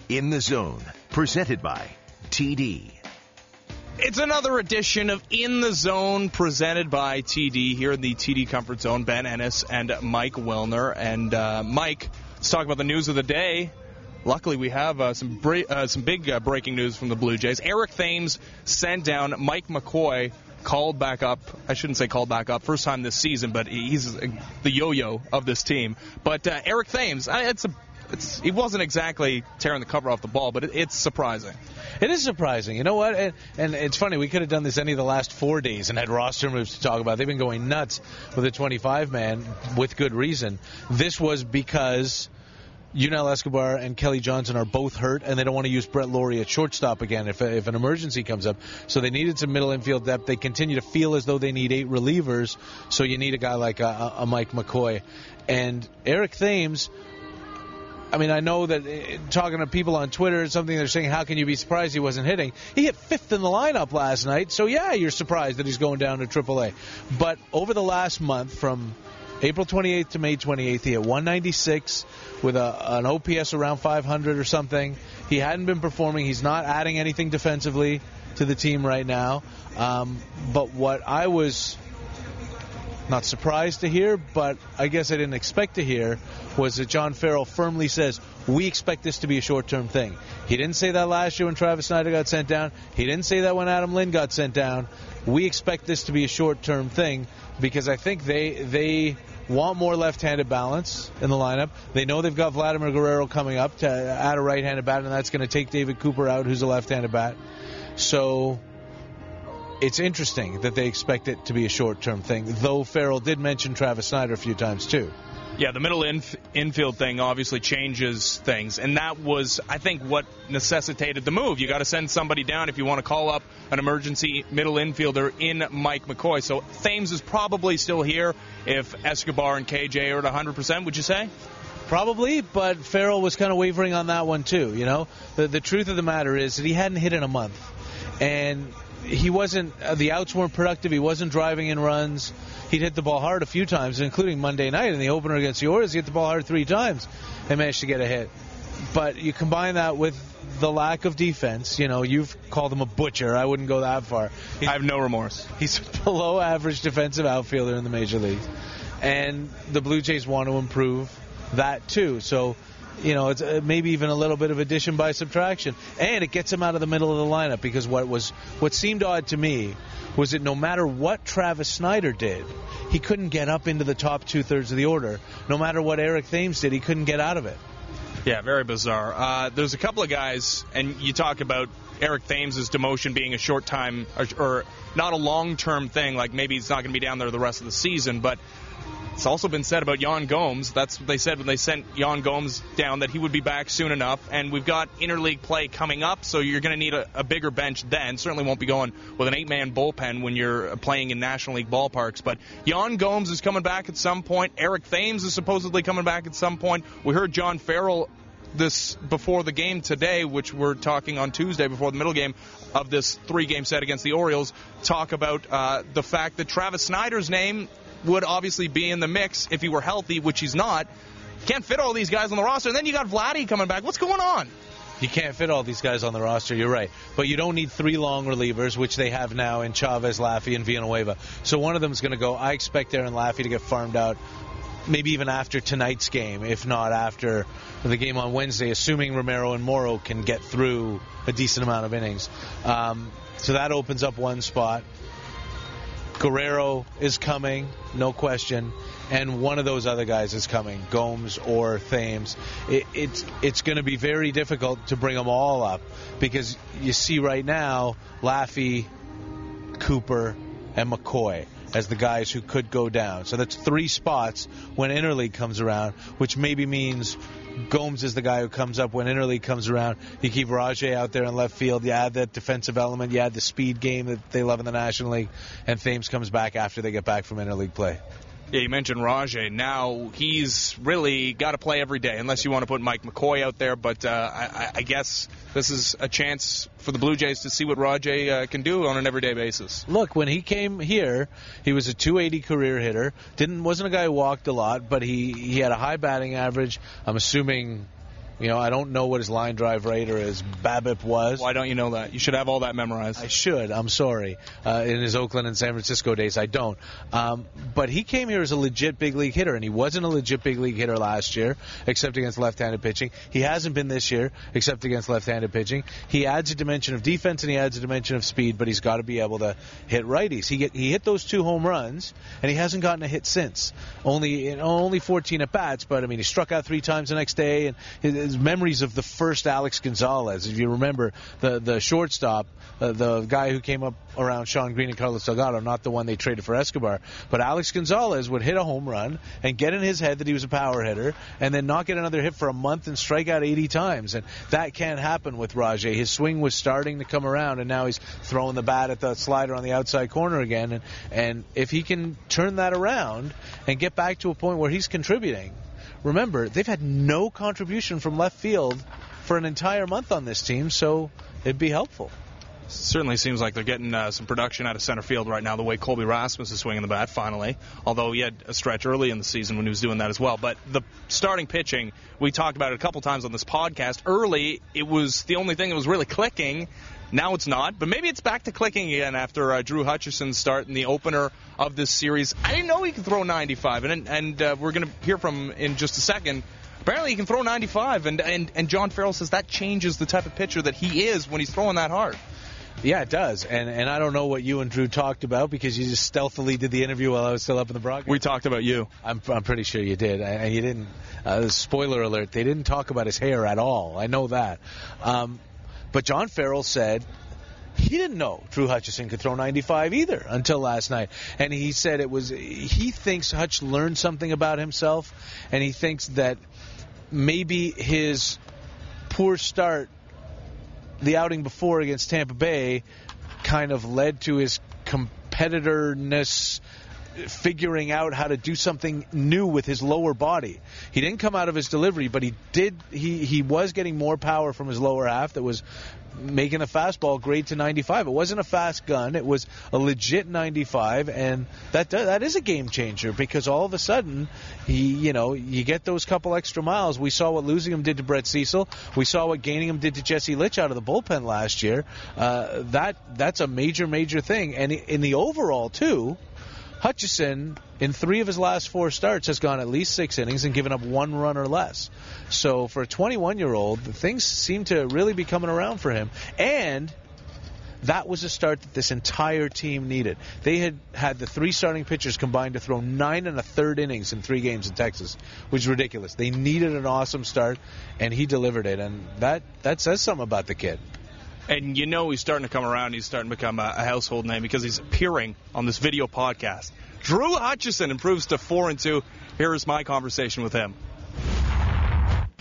In the Zone, presented by TD. It's another edition of In the Zone, presented by TD, here in the TD Comfort Zone. Ben Ennis and Mike Wilner. And Mike, let's talk about the news of the day. Luckily, we have some big breaking news from the Blue Jays. Eric Thames sent down. Mike McCoy called back up. I shouldn't say called back up. First time this season, but he's the yo-yo of this team. But Eric Thames, he wasn't exactly tearing the cover off the ball, but it's surprising. It is surprising. You know what? And it's funny. We could have done this any of the last 4 days and had roster moves to talk about. They've been going nuts with a 25-man with good reason. This was because Yunel Escobar and Kelly Johnson are both hurt, and they don't want to use Brett Laurie at shortstop again if an emergency comes up. So they needed some middle infield depth. They continue to feel as though they need 8 relievers, so you need a guy like a Mike McCoy. And Eric Thames, I mean, I know that talking to people on Twitter and something, they're saying, how can you be surprised he wasn't hitting? He hit 5th in the lineup last night, so yeah, you're surprised that he's going down to AAA. But over the last month, from April 28th to May 28th, he hit 196 with an OPS around 500 or something. He hadn't been performing. He's not adding anything defensively to the team right now. But what I was not surprised to hear, but I guess I didn't expect to hear, was that John Farrell firmly says, we expect this to be a short-term thing. He didn't say that last year when Travis Snyder got sent down. He didn't say that when Adam Lind got sent down. We expect this to be a short-term thing because I think they want more left-handed balance in the lineup. They know they've got Vladimir Guerrero coming up to add a right-handed bat, and that's going to take David Cooper out, who's a left-handed bat. So it's interesting that they expect it to be a short-term thing, though Farrell did mention Travis Snyder a few times too. Yeah, the middle infield thing obviously changes things, and that was, I think, what necessitated the move. You got to send somebody down if you want to call up an emergency middle infielder in Mike McCoy. So Thames is probably still here if Escobar and KJ are at 100%, would you say? Probably, but Farrell was kind of wavering on that one too, you know. The truth of the matter is that he hadn't hit in a month, and he wasn't, the outs weren't productive. He wasn't driving in runs. He'd hit the ball hard a few times, including Monday night in the opener against the Orioles. He hit the ball hard 3 times and managed to get a hit. But you combine that with the lack of defense. You know, you've called him a butcher. I wouldn't go that far. I have no remorse. He's a below average defensive outfielder in the major leagues. And the Blue Jays want to improve that too. So, you know, it's maybe even a little bit of addition by subtraction. And it gets him out of the middle of the lineup, because what seemed odd to me was that no matter what Travis Snyder did, he couldn't get up into the top 2/3 of the order. No matter what Eric Thames did, he couldn't get out of it. Yeah, very bizarre. There's a couple of guys, and you talk about Eric Thames' demotion being a short time, or not a long-term thing, like maybe he's not going to be down there the rest of the season, but it's also been said about Yan Gomes. That's what they said when they sent Yan Gomes down, that he would be back soon enough. And we've got interleague play coming up, so you're going to need a bigger bench then. Certainly won't be going with an 8-man bullpen when you're playing in National League ballparks. But Yan Gomes is coming back at some point. Eric Thames is supposedly coming back at some point. We heard John Farrell this before the game today, which we're talking on Tuesday before the middle game of this 3-game set against the Orioles, talk about the fact that Travis Snyder's name would obviously be in the mix if he were healthy, which he's not. Can't fit all these guys on the roster. And then you got Vladdy coming back. What's going on? You can't fit all these guys on the roster, you're right. But you don't need 3 long relievers, which they have now in Chavez, Laffey, and Villanueva. So one of them is going to go. I expect Aaron Laffey to get farmed out maybe even after tonight's game, if not after the game on Wednesday, assuming Romero and Morrow can get through a decent amount of innings. So that opens up one spot. Guerrero is coming, no question, and one of those other guys is coming, Gomes or Thames. It's going to be very difficult to bring them all up, because you see right now Laffey, Cooper, and McCoy as the guys who could go down. So that's 3 spots when interleague comes around, which maybe means Gomes is the guy who comes up when interleague comes around. You keep Rajay out there in left field. You add that defensive element. You add the speed game that they love in the National League. And Thames comes back after they get back from interleague play. Yeah, you mentioned Rajay. Now he's really got to play every day, unless you want to put Mike McCoy out there. But I guess this is a chance for the Blue Jays to see what Rajay can do on an everyday basis. Look, when he came here, he was a .280 career hitter. Wasn't a guy who walked a lot, but he had a high batting average. I'm assuming I don't know what his line drive rate or his BABIP was. Why don't you know that? You should have all that memorized. I should. I'm sorry. In his Oakland and San Francisco days, I don't. But he came here as a legit big league hitter, and he wasn't a legit big league hitter last year, except against left-handed pitching. He hasn't been this year, except against left-handed pitching. He adds a dimension of defense and he adds a dimension of speed, but he's got to be able to hit righties. He hit those 2 home runs, and he hasn't gotten a hit since. Only 14 at bats, but I mean, he struck out 3 times the next day, and his memories of the first Alex Gonzalez, if you remember, the shortstop, the guy who came up around Sean Green and Carlos Delgado, not the one they traded for Escobar, but Alex Gonzalez would hit a home run and get in his head that he was a power hitter, and then not get another hit for a month and strike out 80 times, and that can't happen with Rajai. His swing was starting to come around, and now he's throwing the bat at the slider on the outside corner again, and if he can turn that around and get back to a point where he's contributing. Remember, they've had no contribution from left field for an entire month on this team, so it'd be helpful. Certainly seems like they're getting some production out of center field right now, the way Colby Rasmus is swinging the bat finally, although he had a stretch early in the season when he was doing that as well. But the starting pitching, we talked about it a couple times on this podcast. Early, it was the only thing that was really clicking. Now it's not, but maybe it's back to clicking again after Drew Hutchison's start in the opener of this series. I didn't know he could throw 95, and we're going to hear from him in just a second. Apparently he can throw 95, and John Farrell says that changes the type of pitcher that he is when he's throwing that hard. Yeah, it does, and I don't know what you and Drew talked about because you just stealthily did the interview while I was still up in the broadcast. We talked about you. I'm pretty sure you did, and you didn't. Spoiler alert: they didn't talk about his hair at all. I know that. But John Farrell said he didn't know Drew Hutchison could throw 95 either until last night. And he said he thinks Hutch learned something about himself, and he thinks that maybe his poor start, the outing before against Tampa Bay, kind of led to his competitorness figuring out how to do something new with his lower body. He didn't come out of his delivery, but he was getting more power from his lower half that was making the fastball grade to 95. It wasn't a fast gun. It was a legit 95, and that is a game changer because all of a sudden, you get those couple extra miles. We saw what losing him did to Brett Cecil. We saw what gaining him did to Jesse Litch out of the bullpen last year. That's a major, major thing. And in the overall, too, Hutchison, in 3 of his last 4 starts, has gone at least 6 innings and given up 1 run or less. So for a 21-year-old, things seem to really be coming around for him. And that was a start that this entire team needed. They had the 3 starting pitchers combined to throw 9 1/3 innings in 3 games in Texas, which is ridiculous. They needed an awesome start, and he delivered it. And that says something about the kid. And he's starting to come around. He's starting to become a household name because he's appearing on this video podcast. Drew Hutchison improves to 4-2. Here is my conversation with him.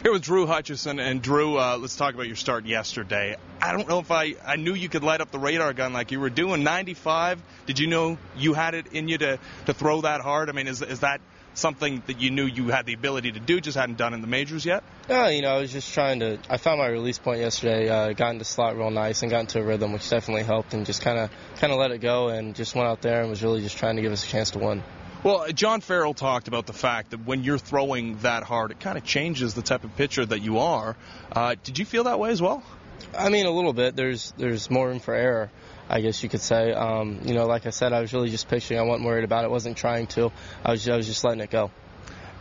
Here with Drew Hutchison. And Drew, let's talk about your start yesterday. I don't know if I knew you could light up the radar gun like you were doing. 95. Did you know you had it in you to throw that hard? I mean, is that something that you knew you had the ability to do, just hadn't done in the majors yet? I was just I found my release point yesterday, got into slot real nice and got into a rhythm, which definitely helped, and just kind of let it go and just went out there and was really just trying to give us a chance to win. Well, John Farrell talked about the fact that when you're throwing that hard, it kind of changes the type of pitcher that you are. Did you feel that way as well? I mean, a little bit. There's more room for error, I guess you could say. Like I said, I was really just pitching. I wasn't worried about it. Wasn't trying to. I was just letting it go.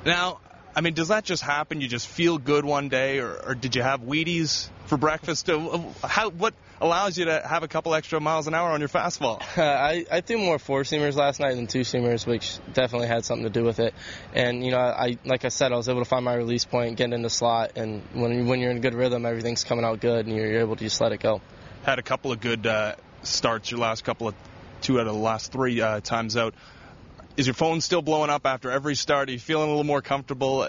Now, I mean, does that just happen? You just feel good one day, or did you have Wheaties for breakfast? What allows you to have a couple extra miles an hour on your fastball? I threw more 4-seamers last night than 2-seamers, which definitely had something to do with it. And like I said, I was able to find my release point, get in the slot, and when you're in a good rhythm, everything's coming out good, and you're able to just let it go. Had a couple of good starts. Your last couple of 2 out of the last 3 times out. Is your phone still blowing up after every start? Are you feeling a little more comfortable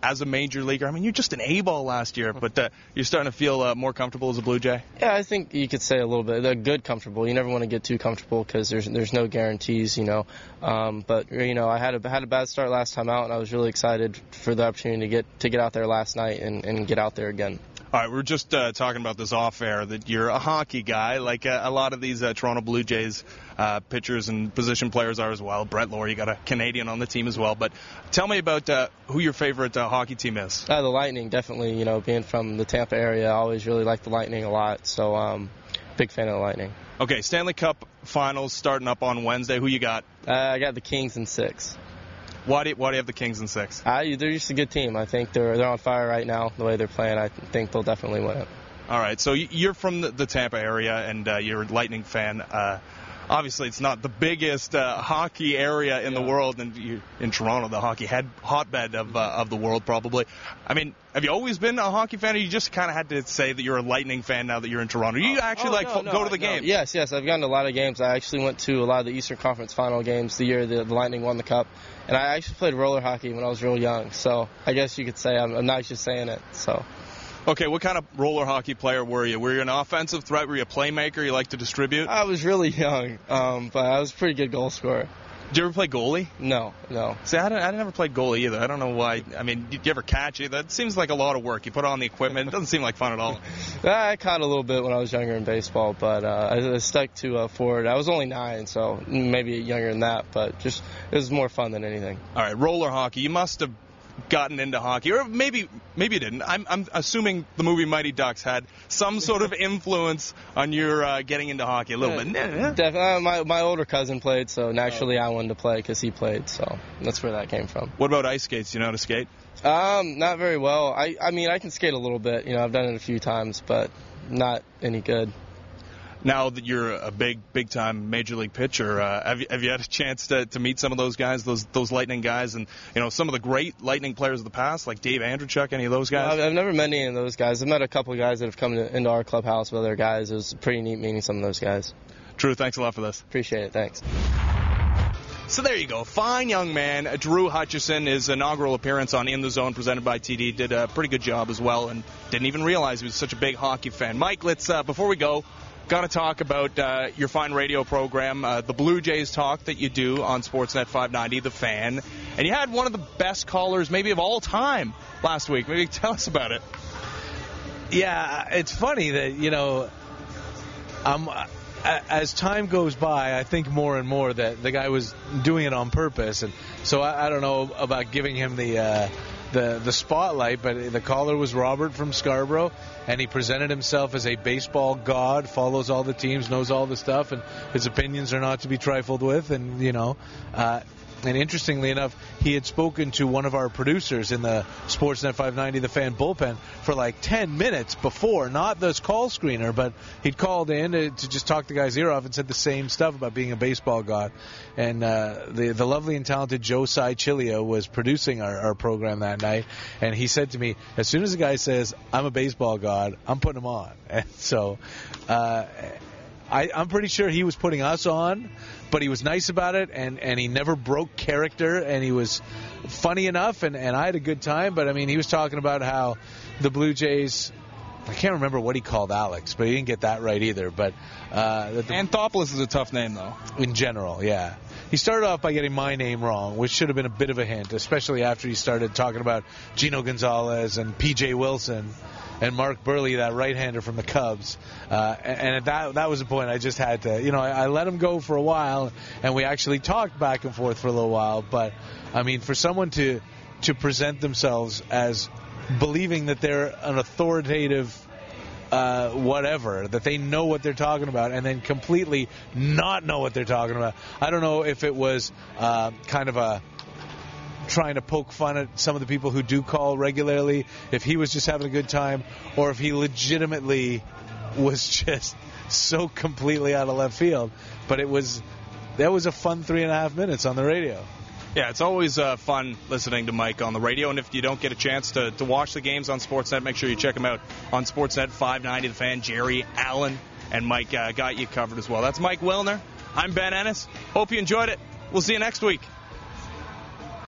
as a major leaguer? I mean, you're just an A-ball last year, but you're starting to feel more comfortable as a Blue Jay? Yeah, I think you could say a little bit. They're good comfortable. You never want to get too comfortable because there's no guarantees, But I had a bad start last time out, and I was really excited for the opportunity to get out there last night and get out there again. All right, we were just talking about this off air, that you're a hockey guy, like a lot of these Toronto Blue Jays pitchers and position players are as well. Brett Lawrie, you got a Canadian on the team as well. But tell me about who your favorite hockey team is. The Lightning, definitely. You know, being from the Tampa area, I always really liked the Lightning a lot. So, big fan of the Lightning. Okay, Stanley Cup Finals starting up on Wednesday. Who you got? I got the Kings in 6. Why do you have the Kings in 6? They're just a good team. I think they're on fire right now. The way they're playing, I think they'll definitely win it. All right, so you're from the Tampa area, and you're a Lightning fan. Obviously, it's not the biggest hockey area in the world, and in Toronto, the hockey hotbed of the world, probably. I mean, have you always been a hockey fan, or you just kind of had to say that you're a Lightning fan now that you're in Toronto? You actually go to the game? Yes, I've gone to a lot of games. I actually went to a lot of the Eastern Conference Final games the year the Lightning won the Cup, and I actually played roller hockey when I was real young. So I guess you could say I'm not just saying it. So. Okay, what kind of roller hockey player were you? Were you an offensive threat? Were you a playmaker? You like to distribute? I was really young, but I was a pretty good goal scorer. Did you ever play goalie? No. See, I never played goalie either. I don't know why. I mean, did you ever catch it? That seems like a lot of work. You put on the equipment. It doesn't seem like fun at all. I caught a little bit when I was younger in baseball, but I stuck to forward. I was only 9, so maybe younger than that, but it was more fun than anything. All right, roller hockey. You must have gotten into hockey, or maybe you didn't. I'm assuming the movie Mighty Ducks had some sort of influence on your getting into hockey a little bit. Definitely. My older cousin played, so naturally I wanted to play because he played, so that's where that came from. What about ice skates? Do you know how to skate? Not very well. I mean, I can skate a little bit. You know, I've done it a few times, but not any good. Now that you're a big time major league pitcher, have you had a chance to meet some of those guys, those Lightning guys, and some of the great Lightning players of the past, like Dave Andreychuk, any of those guys? I've never met any of those guys. I've met a couple of guys that have come into our clubhouse with other guys. It was pretty neat meeting some of those guys. Drew, thanks a lot for this. Appreciate it. Thanks. So there you go. Fine young man, Drew Hutchison. His inaugural appearance on In the Zone presented by TD did a pretty good job as well, and didn't even realize he was such a big hockey fan. Mike, let's before we go, got to talk about your fine radio program, the Blue Jays Talk that you do on Sportsnet 590, The Fan. And you had one of the best callers maybe of all time last week. Maybe tell us about it. Yeah, it's funny that, as time goes by, I think more and more that the guy was doing it on purpose. And so I don't know about giving him the spotlight, but the caller was Robert from Scarborough, and he presented himself as a baseball god, follows all the teams, knows all the stuff, and his opinions are not to be trifled with. And and interestingly enough, he had spoken to one of our producers in the Sportsnet 590 The Fan bullpen for like 10 minutes before, not this call screener, but he'd called in to just talk the guy's ear off and said the same stuff about being a baseball god. And the lovely and talented Joe Cy Chilio was producing our program that night, and he said to me, as soon as the guy says, I'm a baseball god, I'm putting him on. And so I'm pretty sure he was putting us on, but he was nice about it, and he never broke character, and he was funny enough, and I had a good time. But, I mean, he was talking about how the Blue Jays, I can't remember what he called Alex, but he didn't get that right either. But Anthopoulos is a tough name, though. In general, yeah. He started off by getting my name wrong, which should have been a bit of a hint, especially after he started talking about Gino Gonzalez and P.J. Wilson and Mark Burley, that right-hander from the Cubs. And that was the point. I just had to, I let him go for a while, and we actually talked back and forth for a little while. But, I mean, for someone to present themselves as believing that they're an authoritative whatever, that they know what they're talking about, and then completely not know what they're talking about. I don't know if it was kind of trying to poke fun at some of the people who do call regularly, if he was just having a good time, or if he legitimately was just so completely out of left field. But that was a fun 3.5 minutes on the radio. Yeah, it's always fun listening to Mike on the radio, and if you don't get a chance to watch the games on Sportsnet, make sure you check them out on Sportsnet 590, The Fan. Jerry, Allen, and Mike got you covered as well. That's Mike Wilner. I'm Ben Ennis. Hope you enjoyed it. We'll see you next week.